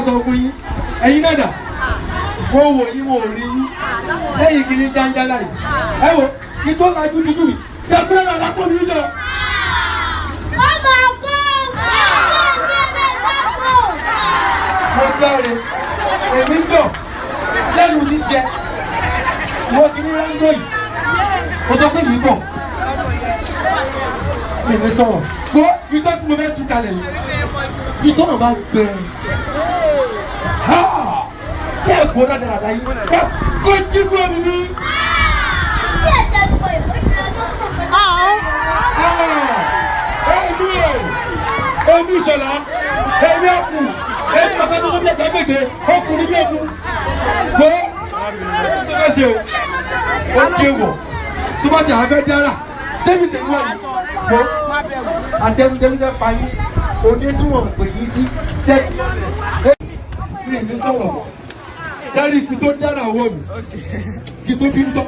sọ fún yín ẹ̀yin náà dà wọ́n wò yín wọ́n ò rí yín lẹ́yìn kìíní jáńjálá yìí ẹ wò kí tó lajú dúdú yìí dẹ́kun náà lápò mi lọ. mo dáre èmi gbọ́ lẹ́nu ní jẹ mo ti ní ráńgó yìí mo sọ pé mi bọ̀ mi ní sọ̀rọ̀ gbọ́ ìtọ́ tí mo fẹ́ tú kalẹ̀ yìí ìtọ́ náà bá gbẹ tí ẹ kó dáadáa yìí kó jí kúrò nínú. èmi ìṣọ̀lá èmi ọ̀kùn èmi bàbá tó tó bí ẹ̀ka gbèdé ọkùnrin bí ọkùn gbọ́ tó fẹ́ ṣe o ó ké wọ̀ tó bá jẹ́ abẹ́ dára sẹ́mi tẹ̀lé wà ní gbọ́ àtẹnudẹ́nu pa yín òde tí wọ́n pè yín sí tẹ́tí mi ní sọ̀rọ̀ dárí kí tó dára owó mi kí tó bí ń tọ́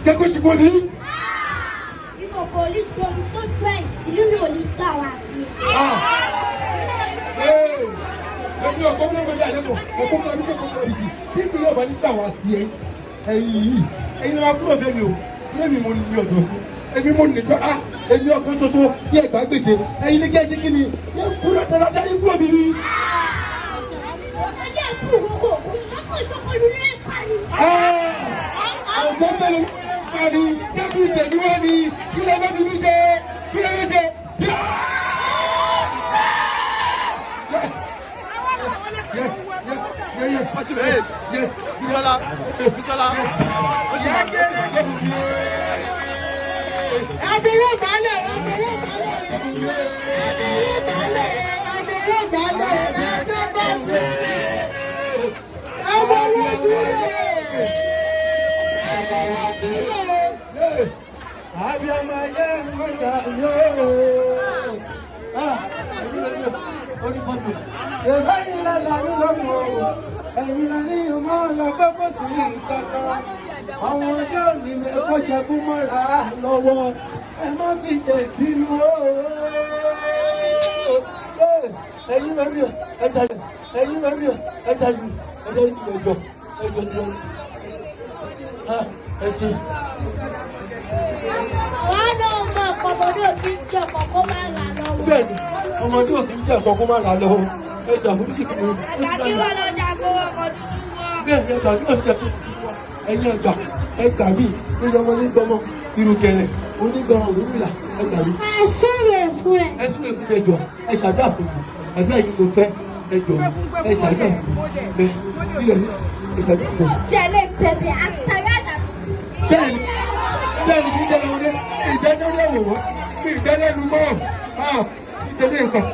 jẹ́kọ́ ṣe kọ́ ní. Ìmọ̀ police tó ń tó trend ìlú mi ò ní gbà wá sí. Èmi ọ̀kọ́ mi ò gbé jáde bọ̀ ọkọ̀ mi ò ní kókó ìdí tí mi yóò bá ní gbà wá sí ẹ̀yìn yìí ẹ̀yin náà kúrò bẹ́ẹ̀ mi o lẹ́mi mo ní ọ̀dọ̀ fún èmi mo ní tọ́ èmi ọkọ̀ ṣoṣo bí ẹ̀gbá gbèdé ẹ̀yin ní kẹ́ẹ̀jì kí ni kúrò tẹ̀lé ọ̀dá yín kúrò mi ni. Àwọn mẹ́rin parí jẹ́bi ìtẹ̀lúwọ́ ni kí lè lọ́dún ní ṣe kí lè lè ṣe. Abẹ́rẹ́ ìbálẹ̀ ẹ̀yin la ní ìmọ̀ ọlọ́gbẹ́ kò sí ìkankan àwọn ọjọ́ òní ẹ̀kọ́ jẹ fún mọ́ra lọ́wọ́ ẹ má fi ṣe ìbínú ẹ̀yin mẹ́rin ẹ̀jẹ̀ ẹ̀yin mẹ́rin ẹ̀jẹ̀ ẹ̀jẹ̀ ẹ̀jọ̀ ẹ̀jẹ̀. Wọ́n náà mọ̀ ọmọdé òkú ń jẹ́ kọ̀ọ̀kọ́ máa là lọ́wọ́. Bẹ́ẹ̀ni, ọmọdé òkú ń jẹ́ kọ̀ọ̀kọ́ máa là lọ́wọ́. Ẹ̀jẹ̀ àmúlùkì kìí ní. Àti wọ́n lọ jago ọkọ̀ tuntun wọn. Bẹ́ẹ̀ni, ẹ̀jẹ̀ àti ọ̀jẹ̀ tó ti wá. Ẹ̀yin ẹ̀gbà bíi nígbàmọ́ nígbàmọ́ ìrùkẹ̀rẹ̀ onígbàmọ́ òwúrìlà ẹ̀gbà bíi. Ẹ súre fún ẹ. Ẹ súre fún ẹjọ́ ẹ ṣàdúrà fún mi. Àdúrà yìí mo fẹ́ ẹjọ́ ẹ ṣàdúrà fún mi. Bílẹ̀ ní ẹ ṣàdúrà fún mi. Tẹ̀lé bẹ̀bẹ̀ àtàyàdà. Bẹ́ẹ̀ni, bẹ́ẹ̀ni kí jẹ́ lọ́wọ́dé, ìjẹ́jọ́ lé wò wọ́n, kí ìjẹ́lẹ́ nu mọ́, ìjẹ́lẹ́ nǹkan.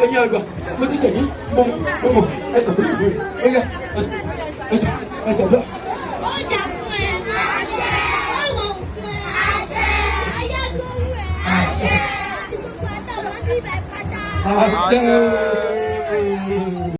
Ẹ̀yin àgbà, mo ti sẹ̀yìn, mo mọ̀, ẹ̀sẹ̀ tó lè ẹ̀yà, ẹ̀sẹ̀ bẹ́ẹ̀. Ó jà fún ẹ. Àṣẹ. Ọ̀rọ̀ fún ẹ. Àṣẹ. Ayé tó rú ẹ. Àṣẹ. Àti gbogbo àtàwọn bíbẹ̀ pátá. Àṣẹ.